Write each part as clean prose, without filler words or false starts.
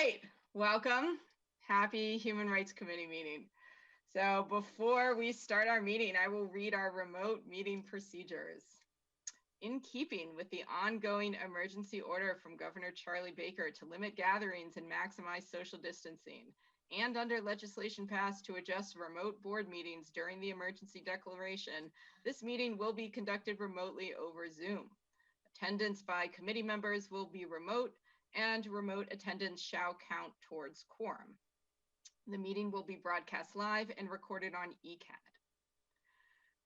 right, welcome. Happy Human Rights Committee meeting. So before we start our meeting, I will read our remote meeting procedures. In keeping with the ongoing emergency order from Governor Charlie Baker to limit gatherings and maximize social distancing, and under legislation passed to adjust remote board meetings during the emergency declaration, this meeting will be conducted remotely over Zoom. Attendance by committee members will be remote, and remote attendance shall count towards quorum. The meeting will be broadcast live and recorded on ECAT.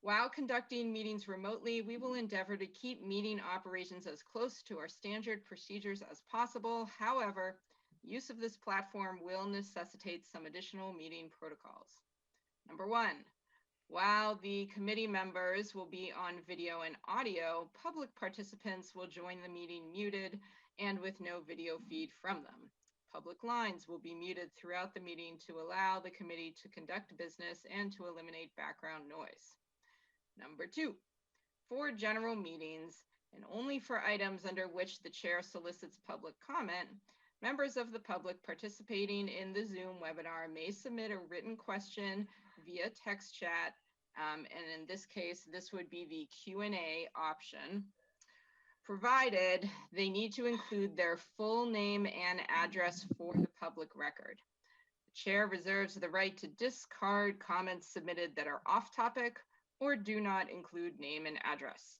While conducting meetings remotely, we will endeavor to keep meeting operations as close to our standard procedures as possible. However, use of this platform will necessitate some additional meeting protocols. Number one, while the committee members will be on video and audio, public participants will join the meeting muted and with no video feed from them. Public lines will be muted throughout the meeting to allow the committee to conduct business and to eliminate background noise. Number two, for general meetings and only for items under which the chair solicits public comment, members of the public participating in the Zoom webinar may submit a written question via text chat, and in this case, this would be the Q&A option, provided they need to include their full name and address for the public record. The chair reserves the right to discard comments submitted that are off topic or do not include name and address.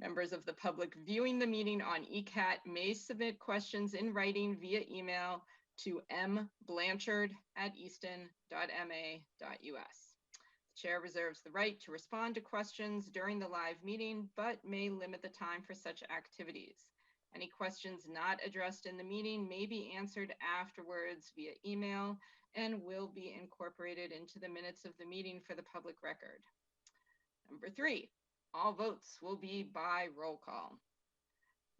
Members of the public viewing the meeting on ECAT may submit questions in writing via email to mblanchard@easton.ma.us. The chair reserves the right to respond to questions during the live meeting, but may limit the time for such activities. Any questions not addressed in the meeting may be answered afterwards via email and will be incorporated into the minutes of the meeting for the public record. Number three, all votes will be by roll call.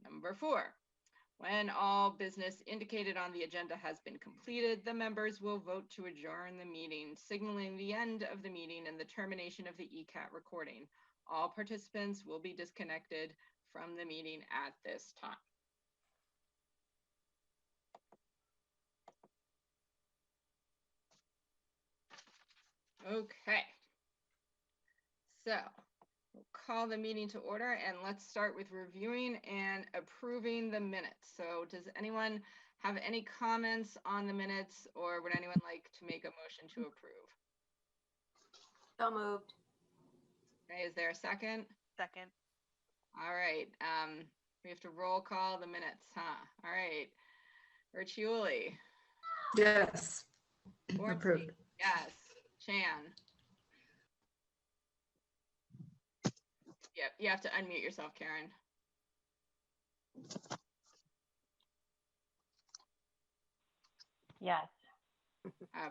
Number four, when all business indicated on the agenda has been completed, the members will vote to adjourn the meeting, signaling the end of the meeting and the termination of the ECAT recording. All participants will be disconnected from the meeting at this time. Okay. So we'll call the meeting to order and let's start with reviewing and approving the minutes. So does anyone have any comments on the minutes, or would anyone like to make a motion to approve? So moved. Okay, is there a second? Second. All right, we have to roll call the minutes, huh? All right, Riccioli. Yes. Bornstein. Approved. Yes. Chan. Yep, you have to unmute yourself, Karen. Yes.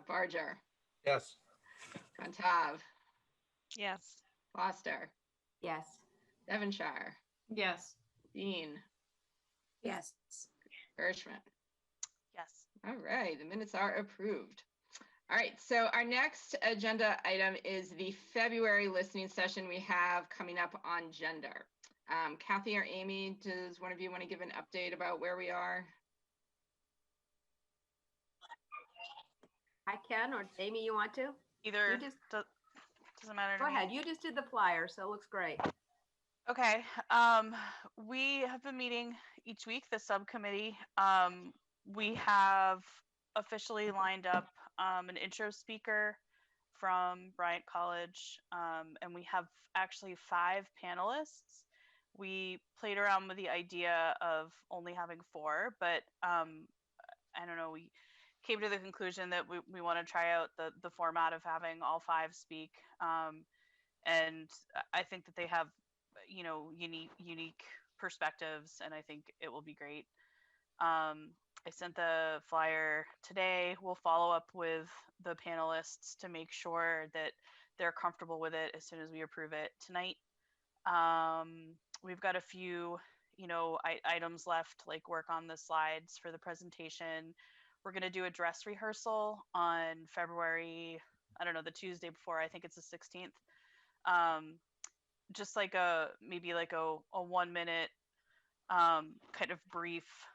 Barger. Yes. Kontav. Yes. Foster. Yes. Devonshire. Yes. Dean. Yes. Gershman. Yes. All right, the minutes are approved. All right, so our next agenda item is the February listening session we have coming up on gender. Kathy or Amy, does one of you want to give an update about where we are? I can, or Amy, you want to? Either You just doesn't matter to go me. ahead. You just did the flyer, so it looks great. Okay. We have been meeting each week, the subcommittee. We have officially lined up an intro speaker from Bryant College, and we have actually 5 panelists. We played around with the idea of only having 4, but I don't know, we came to the conclusion that we want to try out the format of having all 5 speak. And I think that they have, you know, unique perspectives, and I think it will be great. I sent the flyer today. We'll follow up with the panelists to make sure that they're comfortable with it as soon as we approve it tonight. We've got a few, you know, items left, like work on the slides for the presentation. We're going to do a dress rehearsal on February, I don't know, the Tuesday before, I think it's the 16th. Just like maybe like a 1 minute kind of brief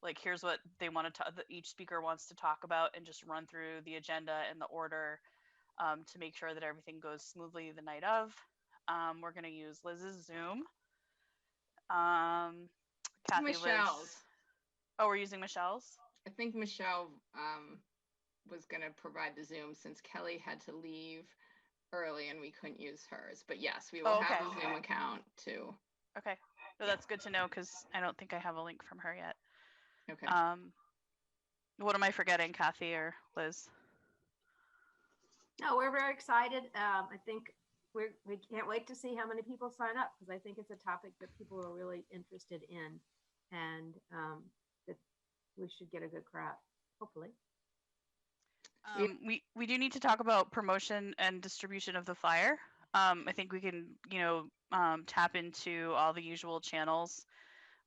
like here's what they want to each speaker wants to talk about, and just run through the agenda and the order to make sure that everything goes smoothly the night of. We're going to use Liz's Zoom. Kathy, Michelle's. Liz. Oh, we're using Michelle's? I think Michelle was going to provide the Zoom since Kelly had to leave early and we couldn't use hers. But yes, we will have a Zoom account too. Okay. So that's good to know because I don't think I have a link from her yet. Okay. What am I forgetting, Kathy or Liz? No, we're very excited. I think we can't wait to see how many people sign up, because I think it's a topic that people are really interested in, and that we should get a good crowd, hopefully. We do need to talk about promotion and distribution of the flyer. I think we can, tap into all the usual channels.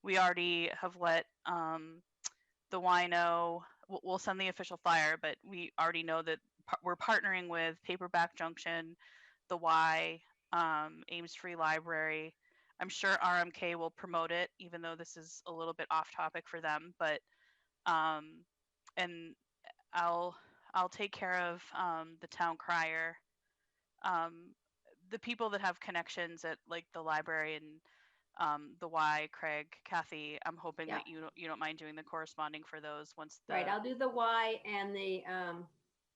We already have let the Y know. We'll send the official flyer, but we already know that we're partnering with Paperback Junction, the Y, Ames Free Library. I'm sure RMK will promote it, even though this is a little bit off topic for them. But and I'll take care of the town crier. The people that have connections at like the library and the Y, Craig, Kathy, I'm hoping that you don't mind doing the corresponding for those once the... Right, I'll do the Y and the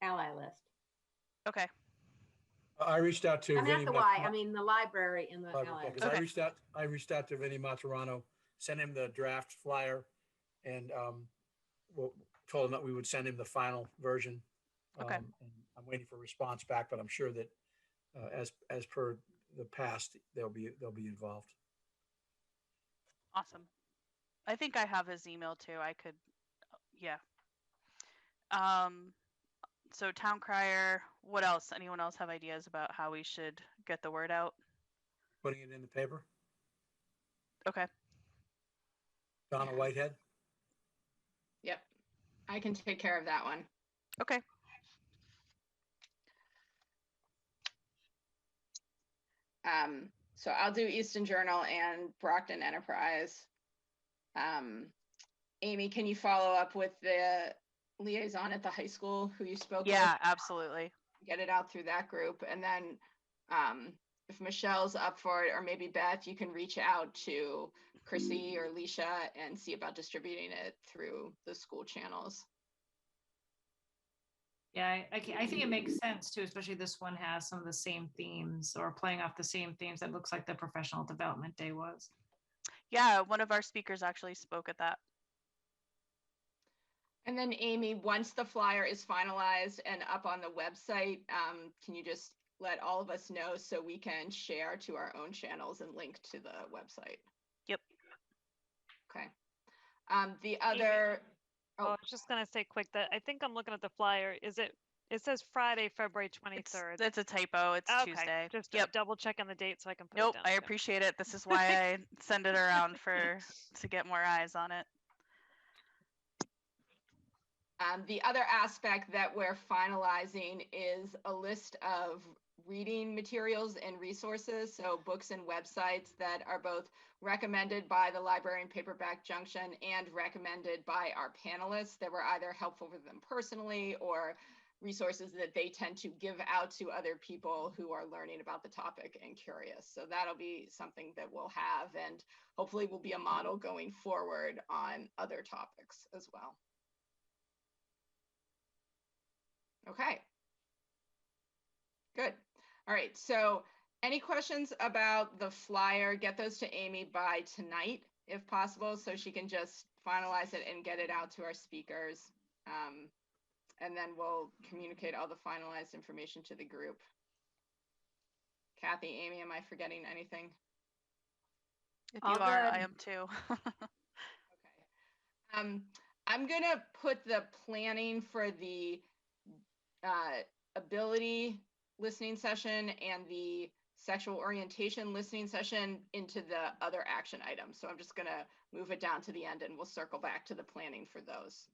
ally list. Okay. I reached out to Not the Y, I mean the library and the ally. Because I reached out to Vinny Maturano, sent him the draft flyer, and told him that we would send him the final version. Okay. And I'm waiting for a response back, but I'm sure that as per the past, they'll be involved. Awesome. I think I have his email too. I could, yeah. So town crier, what else? Anyone else have ideas about how we should get the word out? Putting it in the paper. Okay. Donna Whitehead. Yep. I can take care of that one. Okay. So I'll do Easton Journal and Brockton Enterprise. Amy, can you follow up with the liaison at the high school who you spoke with? Yeah, absolutely. Get it out through that group. And then if Michelle's up for it, or maybe Beth, you can reach out to Chrissy or Leisha and see about distributing it through the school channels. Yeah, I think it makes sense too, especially this one has some of the same themes or playing off the same themes that looks like the professional development day was. Yeah, one of our speakers actually spoke at that. And then Amy, once the flyer is finalized and up on the website, can you just let all of us know so we can share to our own channels and link to the website? Yep. Okay. The other... I was just going to say quick that I think I'm looking at the flyer. It says Friday, February 23rd. It's a typo. It's okay. Tuesday. Just double check on the date so I can put Nope, it down. I appreciate it. This is why I send it around to get more eyes on it. The other aspect that we're finalizing is a list of reading materials and resources, so books and websites that are both recommended by the Library and Paperback Junction and recommended by our panelists that were either helpful for them personally or resources that they tend to give out to other people who are learning about the topic and curious. So that'll be something that we'll have, and hopefully will be a model going forward on other topics as well. Okay. Good. All right. So any questions about the flyer, get those to Amy by tonight, if possible, so she can just finalize it and get it out to our speakers. And then we'll communicate all the finalized information to the group. Kathy, Amy, am I forgetting anything? If you are, I am too. Okay. I'm going to put the planning for the ability listening session and the sexual orientation listening session into the other action items. So I'm just going to move it down to the end and we'll circle back to the planning for those.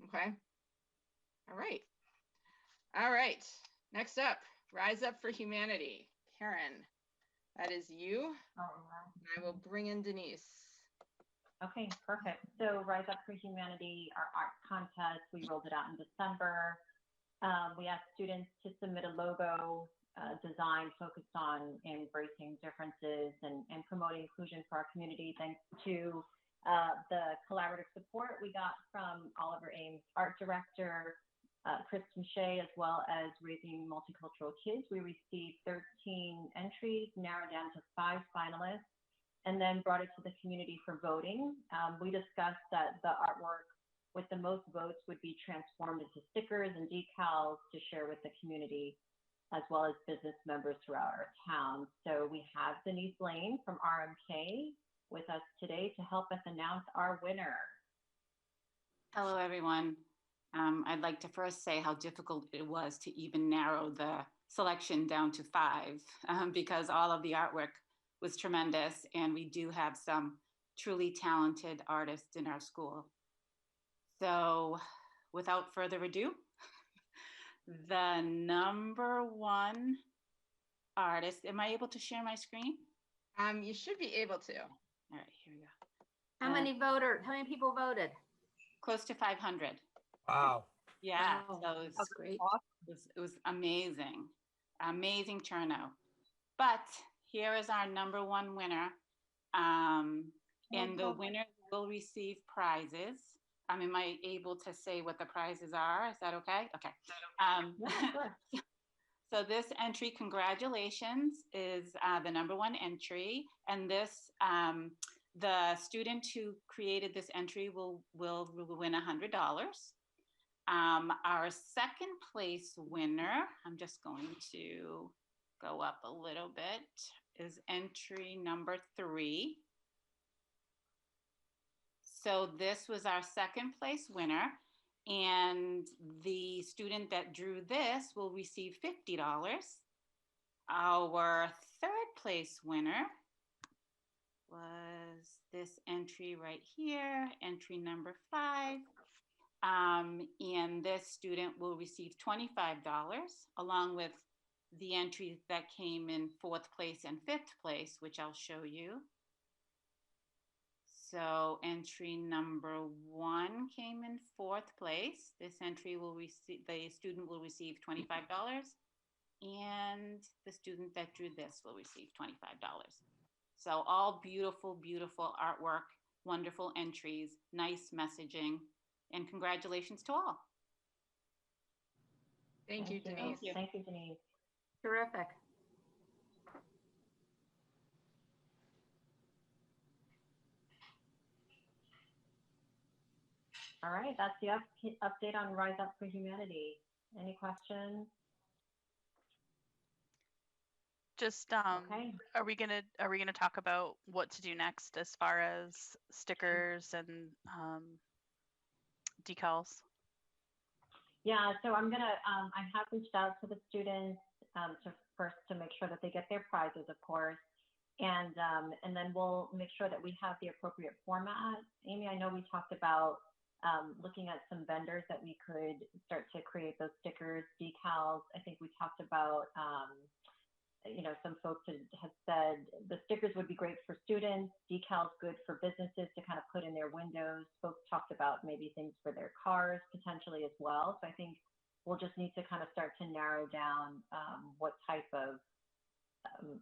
Okay. All right. All right. Next up, Rise Up for Humanity. Karen, that is you. I will bring in Denise. Okay, perfect. So Rise Up for Humanity, our art contest, we rolled it out in December. We asked students to submit a logo design focused on embracing differences and promoting inclusion for our community. Thanks to the collaborative support we got from Oliver Ames, art director, Kristen Shea, as well as Raising Multicultural Kids. We received 13 entries, narrowed down to 5 finalists, and then brought it to the community for voting. We discussed that the artwork with the most votes would be transformed into stickers and decals to share with the community, as well as business members throughout our town. So we have Denise Lane from RMK with us today to help us announce our winner. Hello, everyone. I'd like to first say how difficult it was to even narrow the selection down to 5 because all of the artwork was tremendous, and we do have some truly talented artists in our school. So without further ado, the number 1 artist, am I able to share my screen? You should be able to. All right, here we go. How many people voted? Close to 500. Wow. Yeah, Wow, so it that's great. it was amazing, amazing turnout. But here is our number 1 winner. And the winners will receive prizes. Am I able to say what the prizes are? Is that okay? Okay. Yeah, sure. So this entry, congratulations, is the number 1 entry. And this, the student who created this entry will win $100. Our second place winner, I'm just going to go up a little bit, is entry number 3. So this was our second place winner, and the student that drew this will receive $50. Our third place winner was this entry right here, entry number 5. And this student will receive $25 along with the entries that came in 4th place and 5th place, which I'll show you. So entry number 1 came in 4th place. This entry will receive, the student will receive $25, and the student that drew this will receive $25. So all beautiful, beautiful artwork, wonderful entries, nice messaging, and congratulations to all. Thank you, Denise. Thank you, Denise. Terrific. All right, that's the update on Rise Up for Humanity. Any questions? Just Okay. are we gonna talk about what to do next as far as stickers and decals? Yeah, so I'm gonna, I have reached out to the students to make sure that they get their prizes, of course. And then we'll make sure that we have the appropriate format. Amy, I know we talked about looking at some vendors that we could start to create those stickers, decals. I think we talked about, you know, some folks had said the stickers would be great for students, decals good for businesses to kind of put in their windows. Folks talked about maybe things for their cars potentially as well. So I think we'll just need to kind of start to narrow down what type of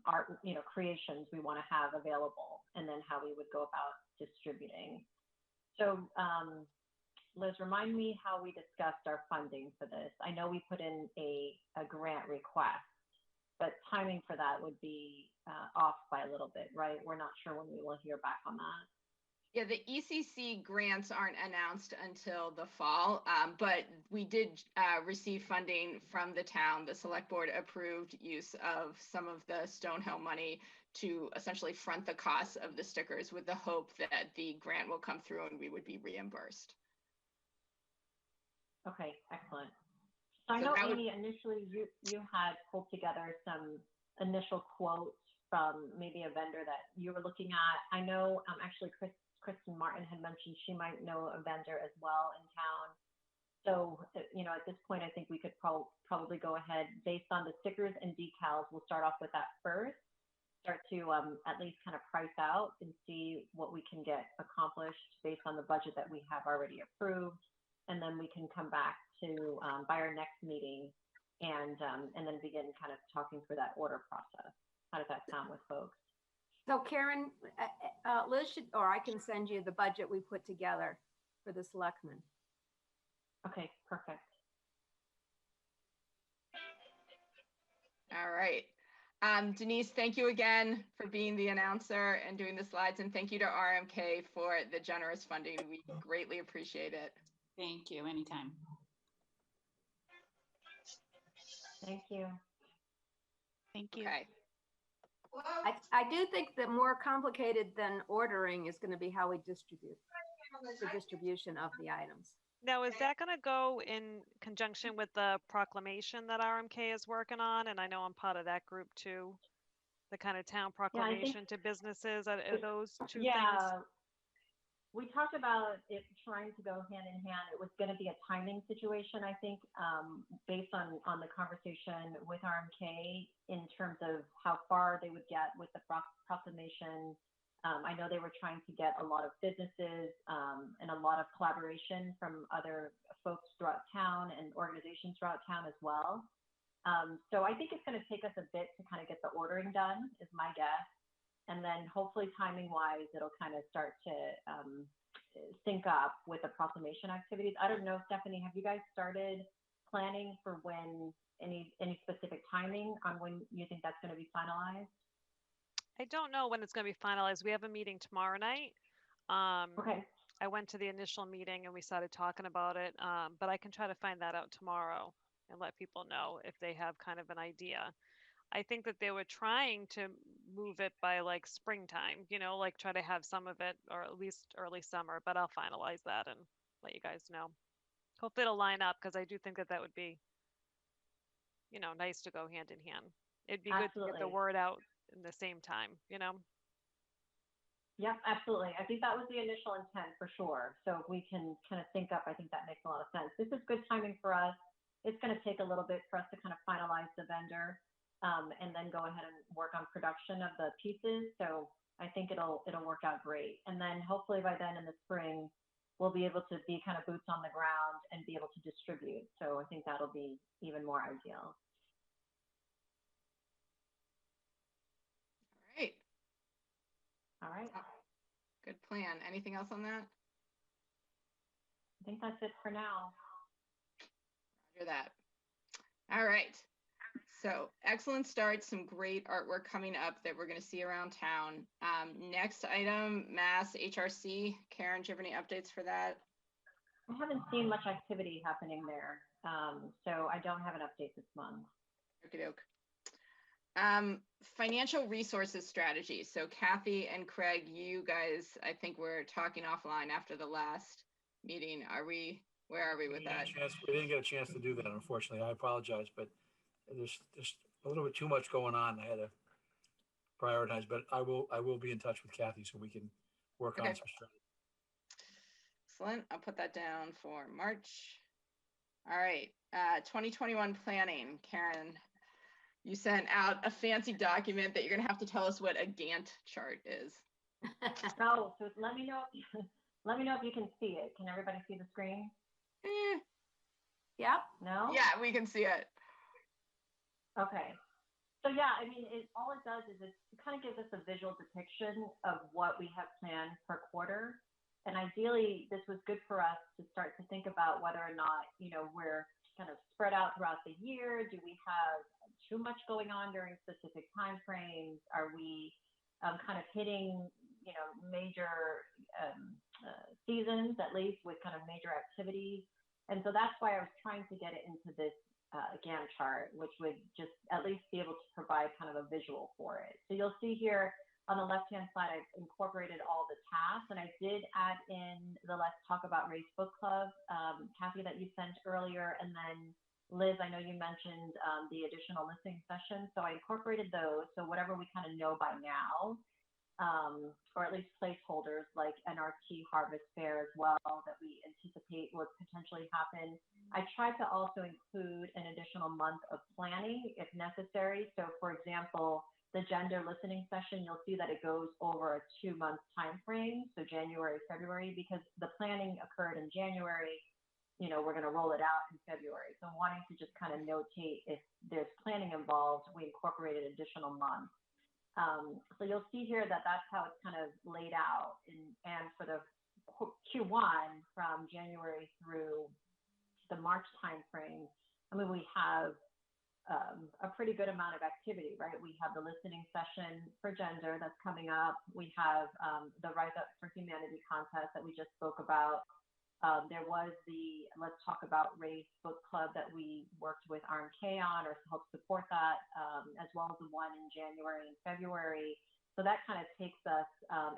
art, you know, creations we want to have available, and then how we would go about distributing. So Liz, remind me how we discussed our funding for this. I know we put in a grant request, but timing for that would be off by a little bit, right? We're not sure when we will hear back on that. Yeah, the ECC grants aren't announced until the fall, but we did receive funding from the town. The select board approved use of some of the Stonehill money to essentially front the costs of the stickers, with the hope that the grant will come through and we would be reimbursed. Okay, excellent. So I know, Amy, initially you had pulled together some initial quotes from maybe a vendor that you were looking at. I know actually Kristen Martin had mentioned she might know a vendor as well in town. So, you know, at this point, I think we could probably go ahead based on the stickers and decals. We'll start off with that first. start to at least kind of price out and see what we can get accomplished based on the budget that we have already approved. And then we can come back to by our next meeting and then begin kind of talking through that order process. How does that sound with folks? So Karen, Liz should, or I can send you the budget we put together for the selectmen. Okay, perfect. All right. Denise, thank you again for being the announcer and doing the slides. And thank you to RMK for the generous funding. We greatly appreciate it. Thank you. Anytime. Thank you. Thank you. Okay. I do think that more complicated than ordering is going to be how we distribute the distribution of the items. Now, is that going to go in conjunction with the proclamation that RMK is working on? And I know I'm part of that group too. The kind of town proclamation to businesses. Are those two things? We talked about it trying to go hand in hand. It was going to be a timing situation, I think, based on the conversation with RMK in terms of how far they would get with the proclamation. I know they were trying to get a lot of businesses and a lot of collaboration from other folks throughout town and organizations throughout town as well. So I think it's going to take us a bit to kind of get the ordering done, is my guess. And then hopefully timing wise, it'll kind of start to sync up with the proclamation activities. I don't know, Stephanie, have you guys started planning for when any specific timing on when you think that's going to be finalized? I don't know when it's going to be finalized. We have a meeting tomorrow night. Okay. I went to the initial meeting and we started talking about it, but I can try to find that out tomorrow and let people know if they have kind of an idea. I think that they were trying to move it by like springtime, you know, like try to have some of it, or at least early summer, but I'll finalize that and let you guys know. Hopefully it'll line up, because I do think that that would be, you know, nice to go hand in hand. It'd be good to get the word out in the same time, you know? Yep, absolutely. I think that was the initial intent for sure. So if we can kind of sync up, I think that makes a lot of sense. This is good timing for us. It's going to take a little bit for us to kind of finalize the vendor. And then go ahead and work on production of the pieces. So I think it'll work out great. And then hopefully by then in the spring, we'll be able to be kind of boots on the ground and be able to distribute. So I think that'll be even more ideal. All right. All right. Good plan. Anything else on that? I think that's it for now. Roger that. All right. So excellent start, some great artwork coming up that we're going to see around town. Next item, Mass HRC. Karen, do you have any updates for that? I haven't seen much activity happening there, so I don't have an update this month. Okey doke. Financial resources strategy. So Kathy and Craig, you guys, I think we're talking offline after the last meeting. Where are we with that? We didn't get a chance to do that, unfortunately. I apologize, but there's just a little bit too much going on. I had to prioritize, but I will be in touch with Kathy so we can work on some strategy. Excellent. I'll put that down for March. All right. 2021 planning. Karen, you sent out a fancy document that you're going to have to tell us what a Gantt chart is. So let me know if you can see it. Can everybody see the screen? Yep. No? Yeah, we can see it. Okay. So yeah, I mean, all it does is it kind of gives us a visual depiction of what we have planned per quarter. And ideally, this was good for us to start to think about whether or not, you know, we're kind of spread out throughout the year. Do we have too much going on during specific time frames? Are we kind of hitting, you know, major seasons, at least with kind of major activities? And so that's why I was trying to get it into this Gantt chart, which would just at least be able to provide kind of a visual for it. So you'll see here on the left-hand side, I've incorporated all the tasks, and I did add in the Let's Talk About Race book club, Kathy, that you sent earlier, and then Liz, I know you mentioned the additional listening sessions, so I incorporated those. So whatever we kind of know by now, or at least placeholders like NRT Harvest Fair as well that we anticipate would potentially happen. I tried to also include an additional month of planning if necessary. So for example, the gender listening session, you'll see that it goes over a 2-month time frame, so January, February, because the planning occurred in January. You know, we're going to roll it out in February. So I'm wanting to just kind of notate if there's planning involved, we incorporated additional months. So you'll see here that that's how it's kind of laid out. And for the Q1 from January through the March timeframe, I mean, we have a pretty good amount of activity, right? We have the listening session for gender that's coming up. We have the Rise Up for Humanity contest that we just spoke about. There was the Let's Talk About Race book club that we worked with RMK on, or helped support that, as well as the one in January and February. So that kind of takes us,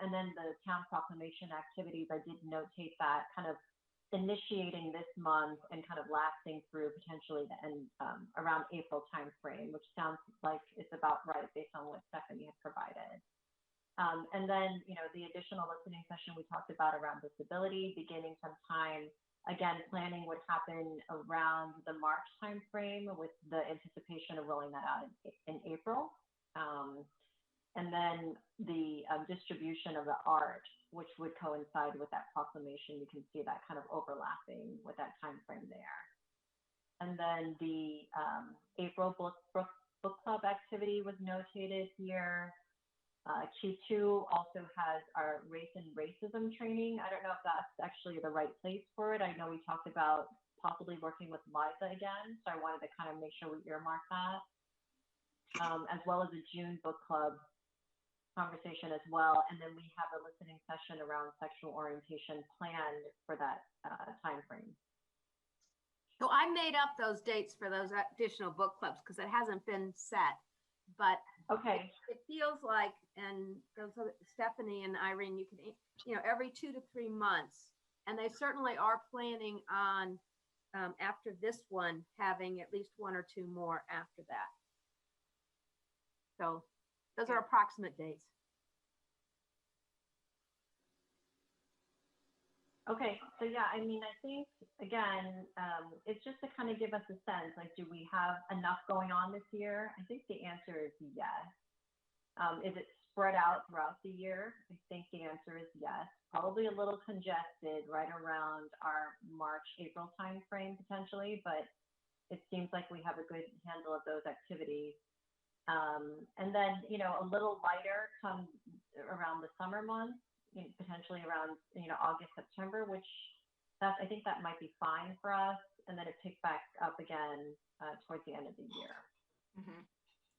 and then the town proclamation activities, I did notate that kind of initiating this month and kind of lasting through potentially the end, around April timeframe, which sounds like it's about right based on what Stephanie had provided. And then, you know, the additional listening session we talked about around disability, beginning sometime, again, planning would happen around the March timeframe with the anticipation of rolling that out in April. And then the distribution of the art, which would coincide with that proclamation. You can see that kind of overlapping with that time frame there. And then the April book club activity was notated here. Q2 also has our race and racism training. I don't know if that's actually the right place for it. I know we talked about possibly working with Liza again, so I wanted to kind of make sure we earmark that, as well as a June book club conversation as well. And then we have a listening session around sexual orientation planned for that time frame. So I made up those dates for those additional book clubs because it hasn't been set, but okay, it feels like, and Stephanie and Irene, you can, you know, every 2 to 3 months, and they certainly are planning on after this one having at least 1 or 2 more after that. So those are approximate dates. Okay, so yeah, I mean, I think, again, it's just to kind of give us a sense, like, do we have enough going on this year? I think the answer is yes. Is it spread out throughout the year? I think the answer is yes. Probably a little congested right around our March, April timeframe potentially, but it seems like we have a good handle of those activities. And then, you know, a little lighter come around the summer months, potentially around, you know, August, September, which I think that might be fine for us. And then it picks back up again towards the end of the year. Mm-hmm.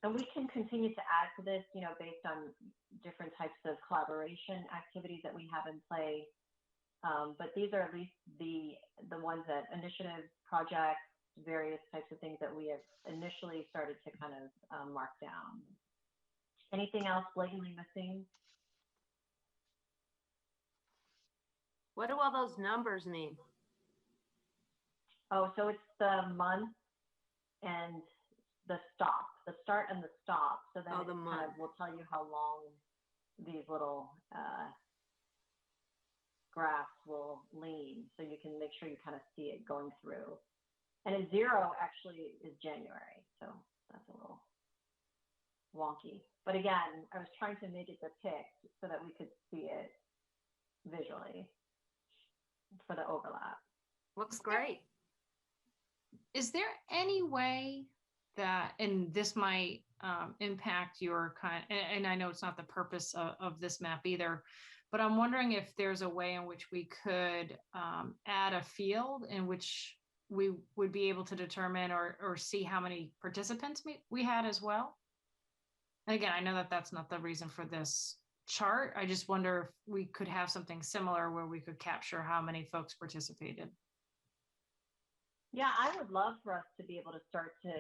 And we can continue to add to this, you know, based on different types of collaboration activities that we have in play. But these are at least the ones that initiatives, projects, various types of things that we have initially started to kind of mark down. Anything else blatantly missing? What do all those numbers mean? Oh, so it's the month and the stop, the start and the stop. So then it kind of will tell you how long these little graphs will lean. So you can make sure you kind of see it going through. And a 0 actually is January. So that's a little wonky. But again, I was trying to make it depict so that we could see it visually for the overlap. Looks great. Is there any way that, and this might impact your and I know it's not the purpose of this map either, but I'm wondering if there's a way in which we could add a field in which we would be able to determine or see how many participants we had as well. And again, I know that that's not the reason for this chart. I just wonder if we could have something similar where we could capture how many folks participated. Yeah, I would love for us to be able to start to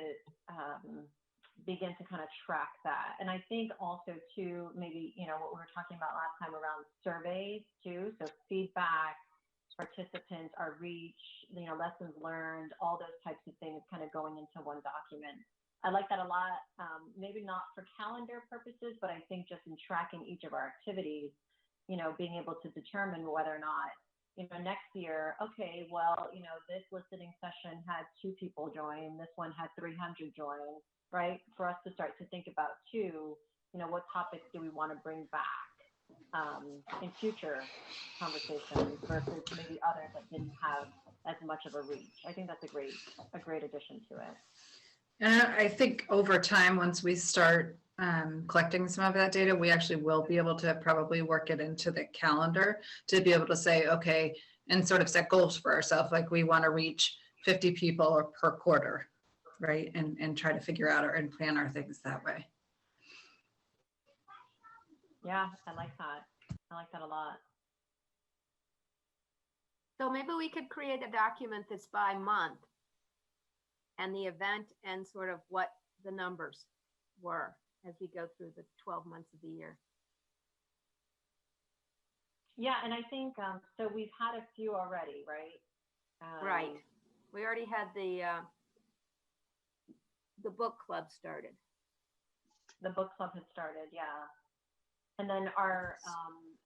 begin to kind of track that. And I think also too, maybe, you know, what we were talking about last time around surveys too. So feedback, participants, our reach, you know, lessons learned, all those types of things kind of going into one document. I like that a lot, maybe not for calendar purposes, but I think just in tracking each of our activities, you know, being able to determine whether or not, you know, next year, okay, well, you know, this listening session had 2 people join, this one had 300 join, right? For us to start to think about too, you know, what topics do we want to bring back in future conversations versus maybe others that didn't have as much of a reach. I think that's a great addition to it. And I think over time, once we start collecting some of that data, we actually will be able to probably work it into the calendar to be able to say, okay, and sort of set goals for ourselves. Like we want to reach 50 people per quarter, right? And try to figure out and plan our things that way. Yeah, I like that. I like that a lot. So maybe we could create a document that's by month and the event and sort of what the numbers were as we go through the 12 months of the year. Yeah, and I think, so we've had a few already, right? Right. We already had the book club started. The book club has started, yeah. And then our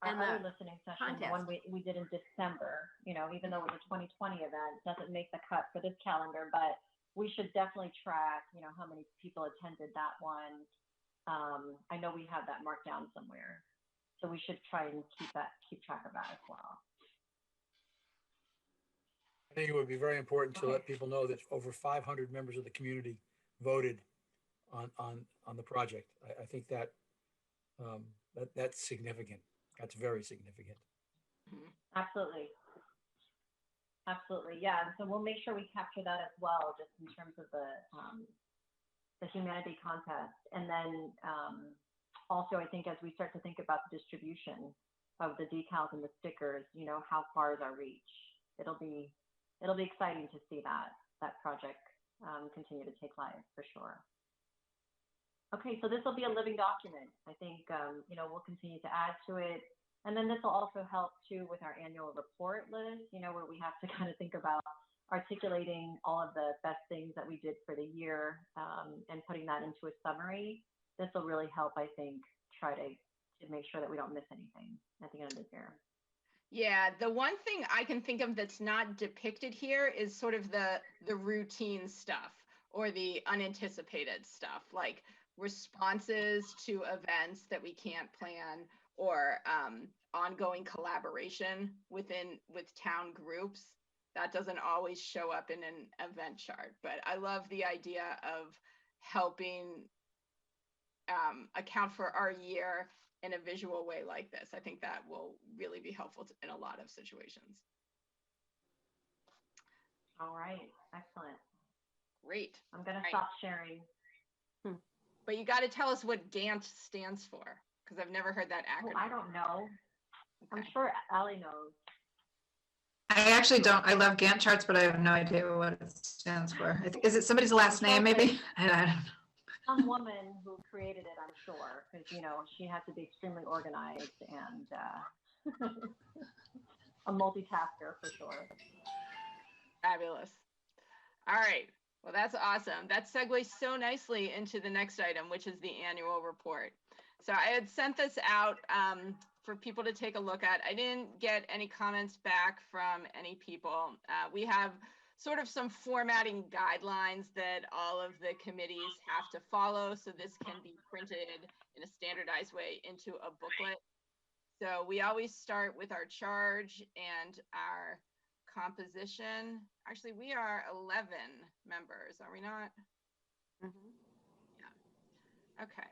other listening session, the one we did in December, you know, even though it was a 2020 event, doesn't make the cut for this calendar, but we should definitely track, you know, how many people attended that one. I know we have that marked down somewhere, so we should try and keep track of that as well. I think it would be very important to let people know that over 500 members of the community voted on the project. I think that that's significant. That's very significant. Absolutely. Absolutely. Yeah. And so we'll make sure we capture that as well, just in terms of the humanity contest. And then also, I think as we start to think about the distribution of the decals and the stickers, you know, how far is our reach? It'll be exciting to see that project continue to take life for sure. Okay, so this will be a living document. I think, you know, we'll continue to add to it. And then this will also help too with our annual report list, you know, where we have to kind of think about articulating all of the best things that we did for the year and putting that into a summary. This will really help, I think, try to make sure that we don't miss anything at the end of the year. Yeah, the one thing I can think of that's not depicted here is sort of the routine stuff or the unanticipated stuff, like responses to events that we can't plan, or ongoing collaboration with town groups. That doesn't always show up in an event chart, but I love the idea of helping account for our year in a visual way like this. I think that will really be helpful in a lot of situations. All right, excellent. Great. I'm gonna stop sharing. But you got to tell us what Gantt stands for, because I've never heard that acronym. Oh, I don't know. Okay. I'm sure Allie knows. I actually don't. I love Gantt charts, but I have no idea what it stands for. Is it somebody's last name, maybe? I don't know. Some woman who created it, I'm sure, because, you know, she had to be extremely organized and a multitasker for sure. Fabulous. All right. Well, that's awesome. That segues so nicely into the next item, which is the annual report. So I had sent this out for people to take a look at. I didn't get any comments back from any people. We have sort of some formatting guidelines that all of the committees have to follow, so this can be printed in a standardized way into a booklet. So we always start with our charge and our composition. Actually, we are 11 members, are we not? Mm-hmm. Yeah. Okay.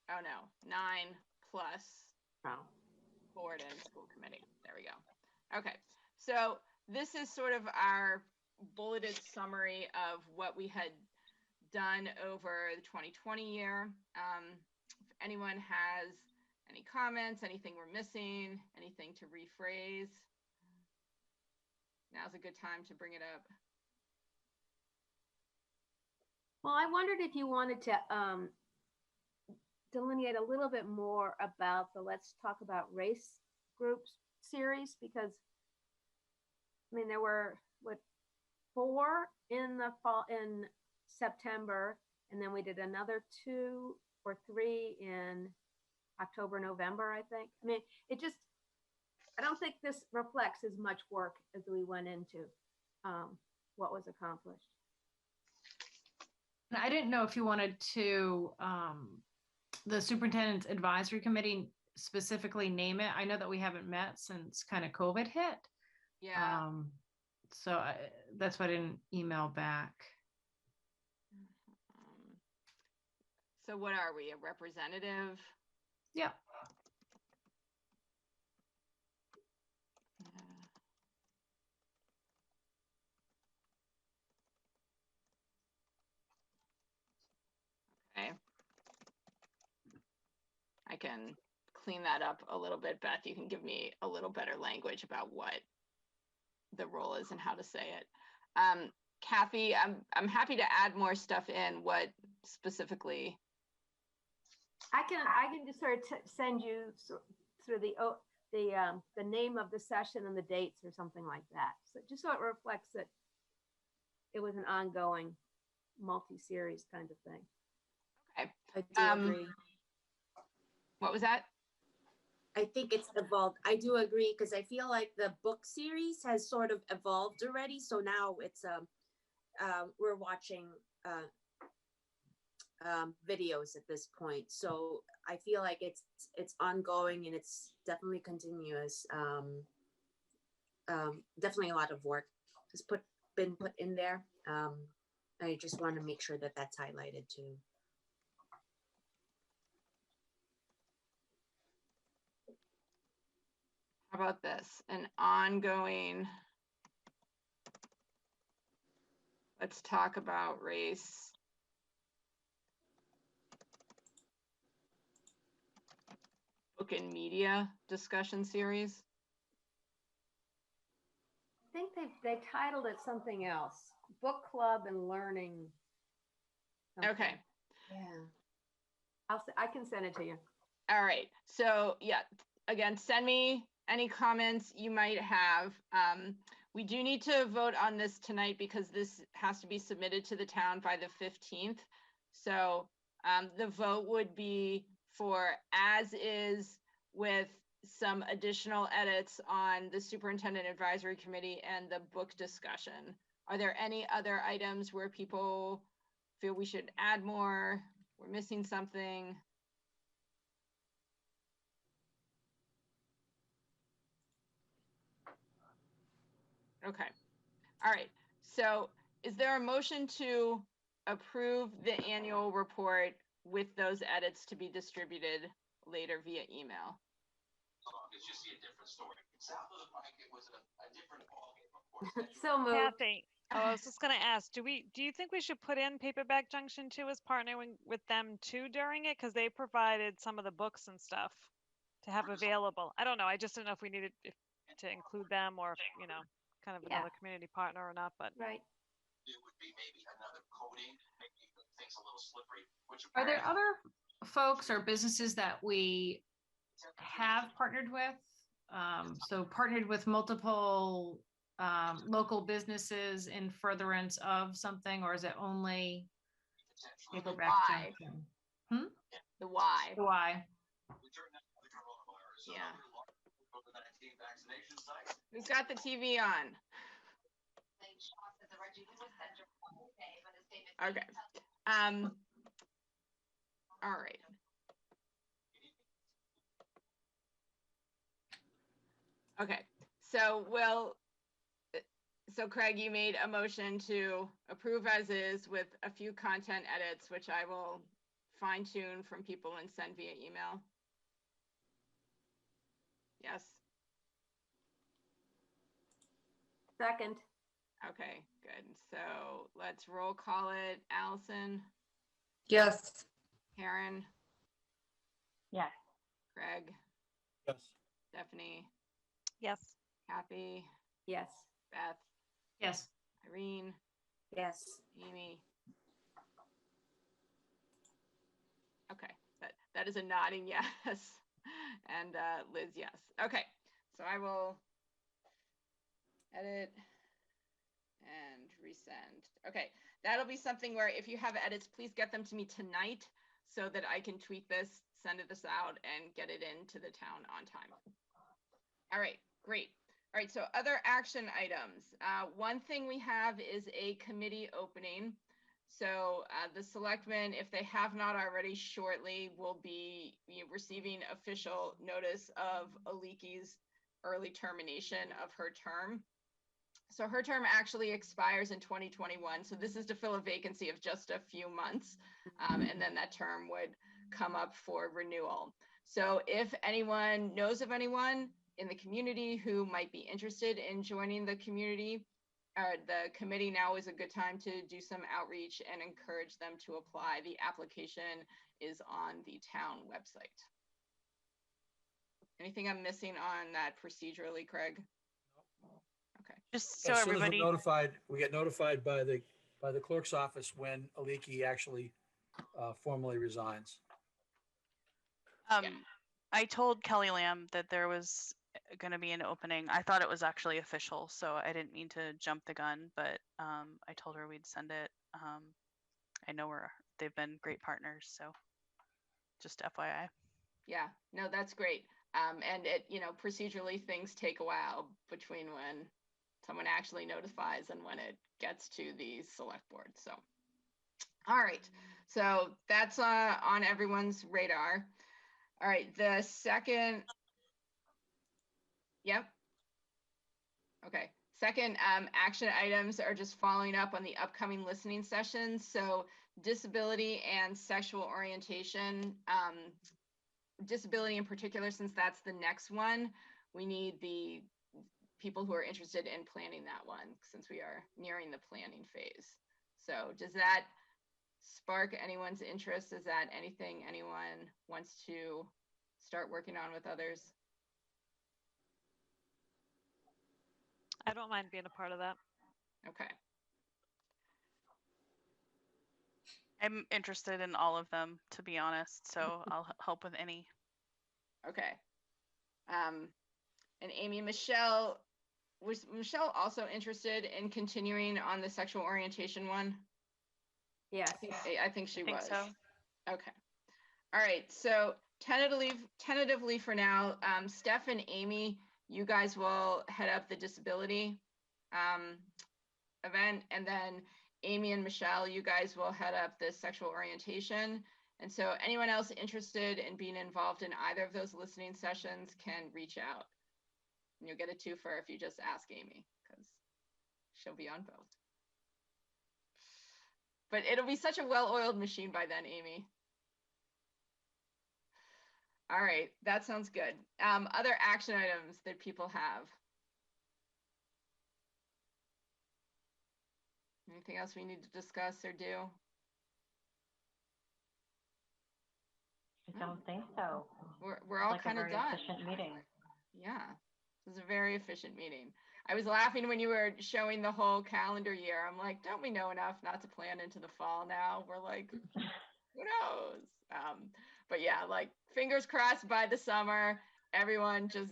Oh no, 9 plus board and school committee. There we go. Okay, so this is sort of our bulleted summary of what we had done over the 2020 year. If anyone has any comments, anything we're missing, anything to rephrase, now's a good time to bring it up. Well, I wondered if you wanted to delineate a little bit more about the Let's Talk About Race Groups series, because I mean, there were 4 in the fall in September, and then we did another 2 or 3 in October, November, I think. I mean, I don't think this reflects as much work as we went into what was accomplished. And I didn't know if you wanted to, the superintendent's advisory committee specifically name it. I know that we haven't met since kind of COVID hit. Yeah. So that's why I didn't email back. So what are we, a representative? Yep. Okay. I can clean that up a little bit. Beth, you can give me a little better language about what the role is and how to say it. Kathy, I'm happy to add more stuff in. What specifically? I can just sort of send you through the name of the session and the dates or something like that. So just so it reflects that it was an ongoing multi-series kind of thing. Okay. I do agree. What was that? I think it's evolved. I do agree because I feel like the book series has sort of evolved already. So now it's we're watching videos at this point. So I feel like it's ongoing and it's definitely continuous. Definitely a lot of work has been put in there. I just want to make sure that that's highlighted too. How about this? An ongoing, let's talk about race. Book and media discussion series. I think they titled it something else. Book club and learning. Something. Okay. Yeah. I can send it to you. All right. So yeah, again, send me any comments you might have. We do need to vote on this tonight because this has to be submitted to the town by the 15th. So the vote would be for as is with some additional edits on the superintendent advisory committee and the book discussion. Are there any other items where people feel we should add more? We're missing something? Okay. All right. So is there a motion to approve the annual report with those edits to be distributed later via email? It's just a different story. It sounded like it was a different ballgame, of course. So moved. Kathy, I was just going to ask, do you think we should put in Paperback Junction 2 as partnering with them too during it? Because they provided some of the books and stuff to have available. I don't know. I just didn't know if we needed to include them or, if, kind of another community partner or not, but. Right. It would be maybe another coding, making things a little slippery. Are there other folks or businesses that we have partnered with? So partnered with multiple local businesses in furtherance of something, or is it only Paperback Junction? The why. The why. Yeah. Who's got the TV on? Okay. All right. Okay. So Craig, you made a motion to approve as is with a few content edits, which I will fine tune from people and send via email. Yes. Second. Okay, good. So let's roll call it. Allison? Yes. Karen? Yes. Craig? Yes. Stephanie? Yes. Kathy? Yes. Beth? Yes. Irene? Yes. Amy? Okay, that is a nodding yes. And Liz, yes. Okay, so I will edit and resend. Okay, that'll be something where if you have edits, please get them to me tonight so that I can tweak this, send this out, and get it into the town on time. All right, great. All right, so other action items. One thing we have is a committee opening. So the selectmen, if they have not already, shortly will be receiving official notice of Aliki's early termination of her term. So her term actually expires in 2021. So this is to fill a vacancy of just a few months. And then that term would come up for renewal. So if anyone knows of anyone in the community who might be interested in joining the community, the committee, now is a good time to do some outreach and encourage them to apply. The application is on the town website. Anything I'm missing on that procedurally, Craig? Okay. Just so As soon as everybody, we're notified, we get notified by the clerk's office when Aliki actually formally resigns. I told Kelly Lamb that there was going to be an opening. I thought it was actually official, so I didn't mean to jump the gun, but I told her we'd send it. I know they've been great partners, so just FYI. Yeah, no, that's great. And it, procedurally things take a while between when someone actually notifies and when it gets to the select board. So, all right. So that's on everyone's radar. All right, the second, yep. Okay, second action items are just following up on the upcoming listening sessions. So disability and sexual orientation, disability in particular, since that's the next one, we need the people who are interested in planning that one since we are nearing the planning phase. So does that spark anyone's interest? Is that anything anyone wants to start working on with others? I don't mind being a part of that. Okay. I'm interested in all of them, to be honest, so I'll help with any. Okay. And Amy, Michelle, was Michelle also interested in continuing on the sexual orientation one? Yes. I think she was. So. Okay. All right. So tentatively for now, Steph and Amy, you guys will head up the disability event, and then Amy and Michelle, you guys will head up the sexual orientation. And so anyone else interested in being involved in either of those listening sessions can reach out. And you'll get a twofer if you just ask Amy, because she'll be on both. But it'll be such a well-oiled machine by then, Amy. All right, that sounds good. Other action items that people have? Anything else we need to discuss or do? I don't think so. We're all like kind of done. Efficient meeting. Yeah, it was a very efficient meeting. I was laughing when you were showing the whole calendar year. I'm like, don't we know enough not to plan into the fall now? We're like, who knows? But yeah, like fingers crossed by the summer, everyone just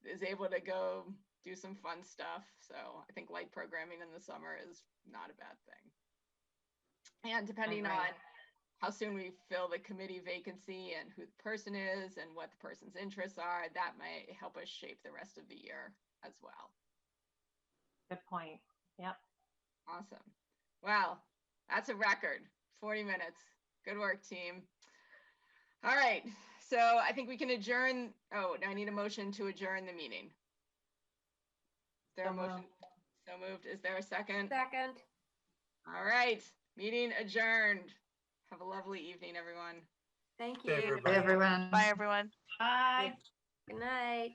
is able to go do some fun stuff. So I think light programming in the summer is not a bad thing. And depending on how soon we fill the committee vacancy and who the person is and what the person's interests are, that might help us shape the rest of the year as well. Good point. Yep. Awesome. Wow, that's a record. 40 minutes. Good work, team. All right, so I think we can adjourn. Oh, I need a motion to adjourn the meeting. Is there a motion? So moved. Is there a second? Second. All right, meeting adjourned. Have a lovely evening, everyone. Thank you. Everybody. Bye, everyone. Bye, everyone. Bye. Good night.